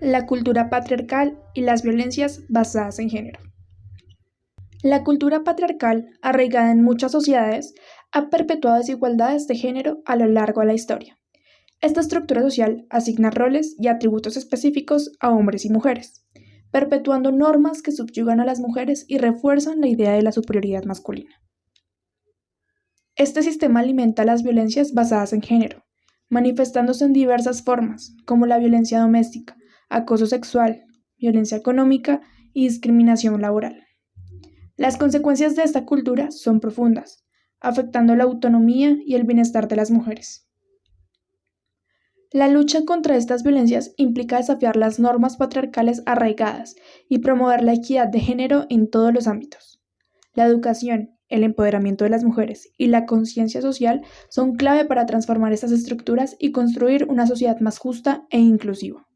La cultura patriarcal y las violencias basadas en género. La cultura patriarcal, arraigada en muchas sociedades, ha perpetuado desigualdades de género a lo largo de la historia. Esta estructura social asigna roles y atributos específicos a hombres y mujeres, perpetuando normas que subyugan a las mujeres y refuerzan la idea de la superioridad masculina. Este sistema alimenta las violencias basadas en género, manifestándose en diversas formas, como la violencia doméstica, acoso sexual, violencia económica y discriminación laboral. Las consecuencias de esta cultura son profundas, afectando la autonomía y el bienestar de las mujeres. La lucha contra estas violencias implica desafiar las normas patriarcales arraigadas y promover la equidad de género en todos los ámbitos. La educación, el empoderamiento de las mujeres y la conciencia social son clave para transformar estas estructuras y construir una sociedad más justa e inclusiva.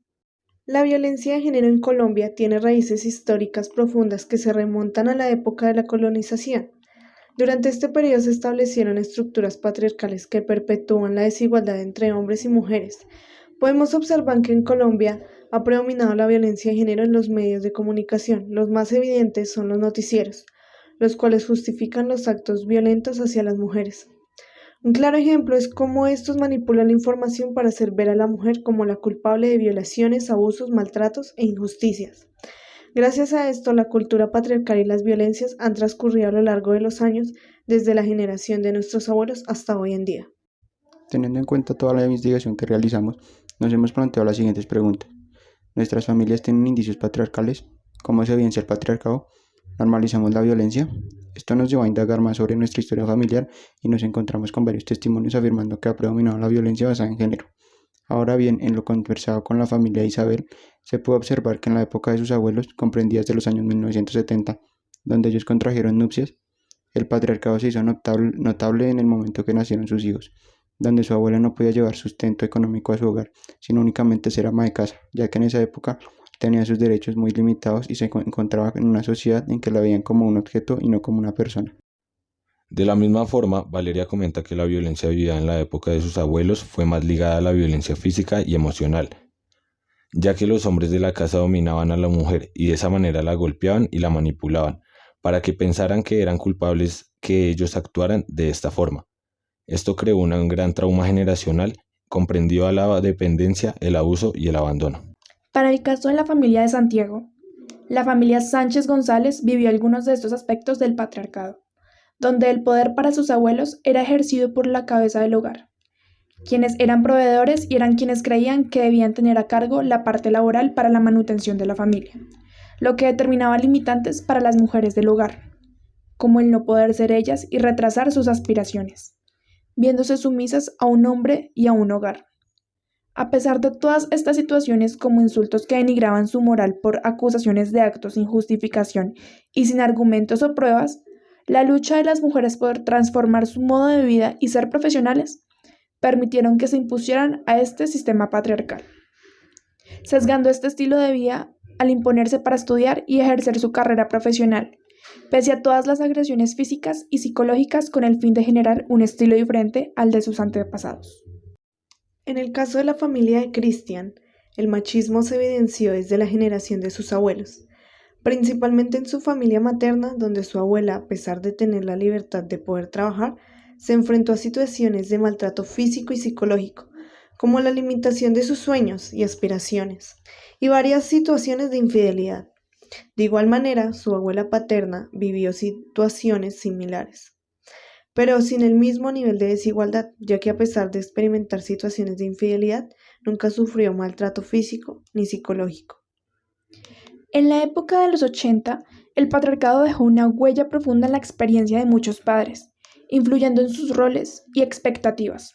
La violencia de género en Colombia tiene raíces históricas profundas que se remontan a la época de la colonización. Durante este periodo se establecieron estructuras patriarcales que perpetúan la desigualdad entre hombres y mujeres. Podemos observar que en Colombia ha predominado la violencia de género en los medios de comunicación. Los más evidentes son los noticieros, los cuales justifican los actos violentos hacia las mujeres. Un claro ejemplo es cómo estos manipulan la información para hacer ver a la mujer como la culpable de violaciones, abusos, maltratos e injusticias. Gracias a esto, la cultura patriarcal y las violencias han transcurrido a lo largo de los años, desde la generación de nuestros abuelos hasta hoy en día. Teniendo en cuenta toda la investigación que realizamos, nos hemos planteado las siguientes preguntas. ¿Nuestras familias tienen indicios patriarcales? ¿Cómo se evidencia el patriarcado? ¿Normalizamos la violencia? Esto nos llevó a indagar más sobre nuestra historia familiar y nos encontramos con varios testimonios afirmando que ha predominado la violencia basada en género. Ahora bien, en lo conversado con la familia de Isabel, se pudo observar que en la época de sus abuelos, comprendidas de los años 1970, donde ellos contrajeron nupcias, el patriarcado se hizo notable en el momento que nacieron sus hijos, donde su abuela no podía llevar sustento económico a su hogar, sino únicamente ser ama de casa, ya que en esa época tenía sus derechos muy limitados y se encontraba en una sociedad en que la veían como un objeto y no como una persona. De la misma forma, Valeria comenta que la violencia vivida en la época de sus abuelos fue más ligada a la violencia física y emocional, ya que los hombres de la casa dominaban a la mujer y de esa manera la golpeaban y la manipulaban, para que pensaran que eran culpables que ellos actuaran de esta forma. Esto creó un gran trauma generacional, comprendió a la dependencia, el abuso y el abandono. Para el caso de la familia de Santiago, la familia Sánchez González vivió algunos de estos aspectos del patriarcado, donde el poder para sus abuelos era ejercido por la cabeza del hogar, quienes eran proveedores y eran quienes creían que debían tener a cargo la parte laboral para la manutención de la familia, lo que determinaba limitantes para las mujeres del hogar, como el no poder ser ellas y retrasar sus aspiraciones, viéndose sumisas a un hombre y a un hogar. A pesar de todas estas situaciones como insultos que denigraban su moral por acusaciones de actos sin justificación y sin argumentos o pruebas, la lucha de las mujeres por transformar su modo de vida y ser profesionales permitieron que se impusieran a este sistema patriarcal, sesgando este estilo de vida al imponerse para estudiar y ejercer su carrera profesional, pese a todas las agresiones físicas y psicológicas con el fin de generar un estilo diferente al de sus antepasados. En el caso de la familia de Cristian, el machismo se evidenció desde la generación de sus abuelos, principalmente en su familia materna, donde su abuela, a pesar de tener la libertad de poder trabajar, se enfrentó a situaciones de maltrato físico y psicológico, como la limitación de sus sueños y aspiraciones, y varias situaciones de infidelidad. De igual manera, su abuela paterna vivió situaciones similares, pero sin el mismo nivel de desigualdad, ya que a pesar de experimentar situaciones de infidelidad, nunca sufrió maltrato físico ni psicológico. En la época de los 80, el patriarcado dejó una huella profunda en la experiencia de muchos padres, influyendo en sus roles y expectativas.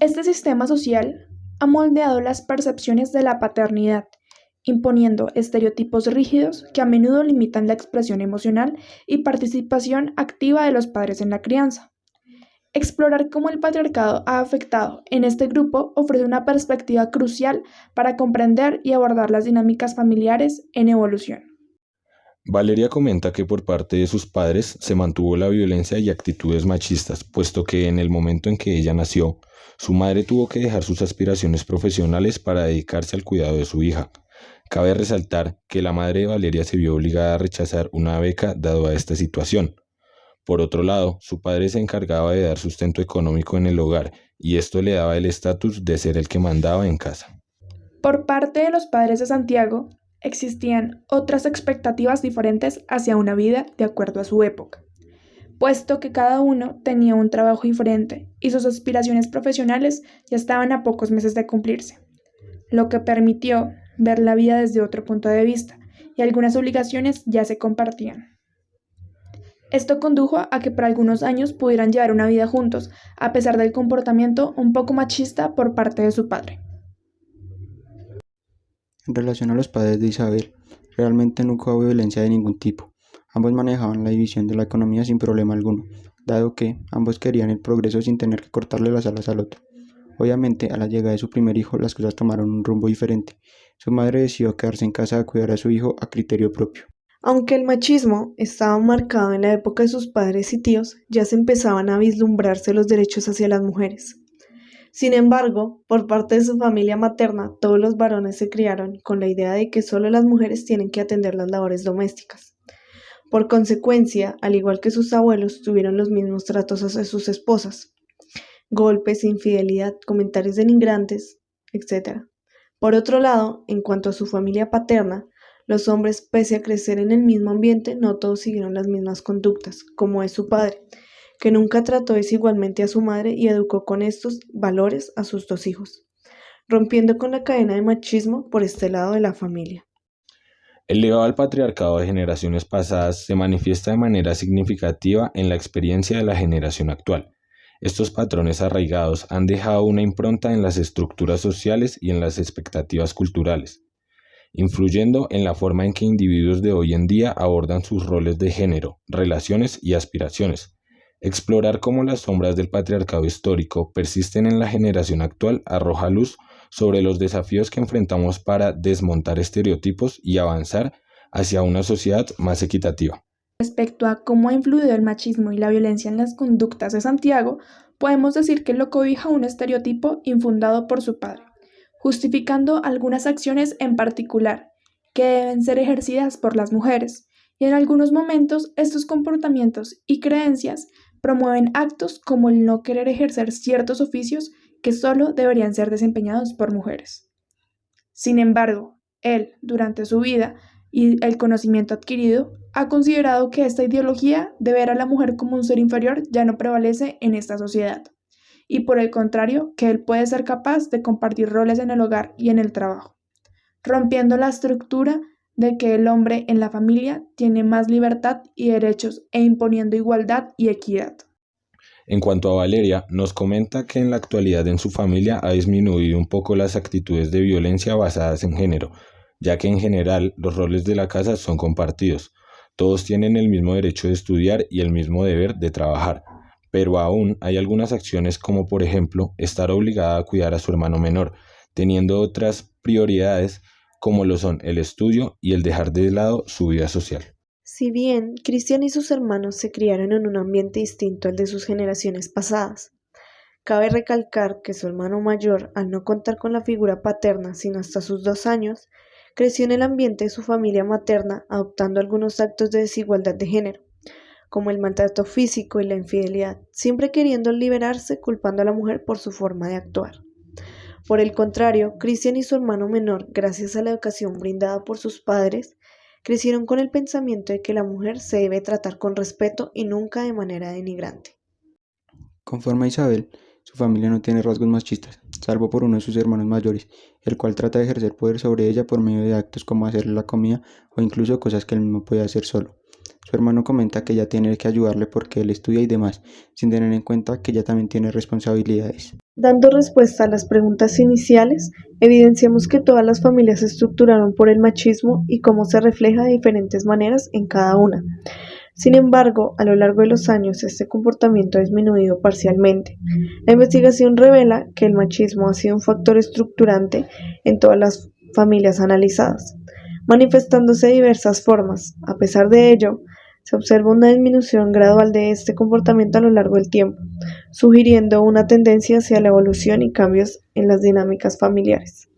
Este sistema social ha moldeado las percepciones de la paternidad, imponiendo estereotipos rígidos que a menudo limitan la expresión emocional y participación activa de los padres en la crianza. Explorar cómo el patriarcado ha afectado en este grupo ofrece una perspectiva crucial para comprender y abordar las dinámicas familiares en evolución. Valeria comenta que por parte de sus padres se mantuvo la violencia y actitudes machistas, puesto que en el momento en que ella nació, su madre tuvo que dejar sus aspiraciones profesionales para dedicarse al cuidado de su hija. Cabe resaltar que la madre de Valeria se vio obligada a rechazar una beca dado a esta situación. Por otro lado, su padre se encargaba de dar sustento económico en el hogar y esto le daba el estatus de ser el que mandaba en casa. Por parte de los padres de Santiago, existían otras expectativas diferentes hacia una vida de acuerdo a su época, puesto que cada uno tenía un trabajo diferente y sus aspiraciones profesionales ya estaban a pocos meses de cumplirse, lo que permitió ver la vida desde otro punto de vista y algunas obligaciones ya se compartían. Esto condujo a que por algunos años pudieran llevar una vida juntos, a pesar del comportamiento un poco machista por parte de su padre. En relación a los padres de Isabel, realmente nunca hubo violencia de ningún tipo. Ambos manejaban la división de la economía sin problema alguno, dado que ambos querían el progreso sin tener que cortarle las alas al otro. Obviamente, a la llegada de su primer hijo, las cosas tomaron un rumbo diferente. Su madre decidió quedarse en casa a cuidar a su hijo a criterio propio. Aunque el machismo estaba marcado en la época de sus padres y tíos, ya se empezaban a vislumbrarse los derechos hacia las mujeres. Sin embargo, por parte de su familia materna, todos los varones se criaron con la idea de que solo las mujeres tienen que atender las labores domésticas. Por consecuencia, al igual que sus abuelos, tuvieron los mismos tratos hacia sus esposas: golpes, infidelidad, comentarios denigrantes, etc. Por otro lado, en cuanto a su familia paterna, los hombres, pese a crecer en el mismo ambiente, no todos siguieron las mismas conductas, como es su padre, que nunca trató desigualmente a su madre y educó con estos valores a sus dos hijos, rompiendo con la cadena de machismo por este lado de la familia. El legado al patriarcado de generaciones pasadas se manifiesta de manera significativa en la experiencia de la generación actual. Estos patrones arraigados han dejado una impronta en las estructuras sociales y en las expectativas culturales, influyendo en la forma en que individuos de hoy en día abordan sus roles de género, relaciones y aspiraciones. Explorar cómo las sombras del patriarcado histórico persisten en la generación actual arroja luz sobre los desafíos que enfrentamos para desmontar estereotipos y avanzar hacia una sociedad más equitativa. Respecto a cómo ha influido el machismo y la violencia en las conductas de Santiago, podemos decir que lo cobija un estereotipo infundado por su padre, justificando algunas acciones en particular que deben ser ejercidas por las mujeres, y en algunos momentos estos comportamientos y creencias promueven actos como el no querer ejercer ciertos oficios que solo deberían ser desempeñados por mujeres. Sin embargo, él, durante su vida y el conocimiento adquirido, ha considerado que esta ideología de ver a la mujer como un ser inferior ya no prevalece en esta sociedad, y por el contrario, que él puede ser capaz de compartir roles en el hogar y en el trabajo, rompiendo la estructura de que el hombre en la familia tiene más libertad y derechos e imponiendo igualdad y equidad. En cuanto a Valeria, nos comenta que en la actualidad en su familia ha disminuido un poco las actitudes de violencia basadas en género, ya que en general los roles de la casa son compartidos. Todos tienen el mismo derecho de estudiar y el mismo deber de trabajar, pero aún hay algunas acciones como por ejemplo estar obligada a cuidar a su hermano menor, teniendo otras prioridades como lo son el estudio y el dejar de lado su vida social. Si bien Cristian y sus hermanos se criaron en un ambiente distinto al de sus generaciones pasadas, cabe recalcar que su hermano mayor, al no contar con la figura paterna sino hasta sus 2 años, creció en el ambiente de su familia materna adoptando algunos actos de desigualdad de género, como el maltrato físico y la infidelidad, siempre queriendo liberarse culpando a la mujer por su forma de actuar. Por el contrario, Cristian y su hermano menor, gracias a la educación brindada por sus padres, crecieron con el pensamiento de que la mujer se debe tratar con respeto y nunca de manera denigrante. Conforme a Isabel, su familia no tiene rasgos machistas, salvo por uno de sus hermanos mayores, el cual trata de ejercer poder sobre ella por medio de actos como hacerle la comida o incluso cosas que él mismo puede hacer solo. Su hermano comenta que ella tiene que ayudarle porque él estudia y demás, sin tener en cuenta que ella también tiene responsabilidades. Dando respuesta a las preguntas iniciales, evidenciamos que todas las familias se estructuraron por el machismo y cómo se refleja de diferentes maneras en cada una. Sin embargo, a lo largo de los años este comportamiento ha disminuido parcialmente. La investigación revela que el machismo ha sido un factor estructurante en todas las familias analizadas, manifestándose de diversas formas. A pesar de ello, se observa una disminución gradual de este comportamiento a lo largo del tiempo, sugiriendo una tendencia hacia la evolución y cambios en las dinámicas familiares.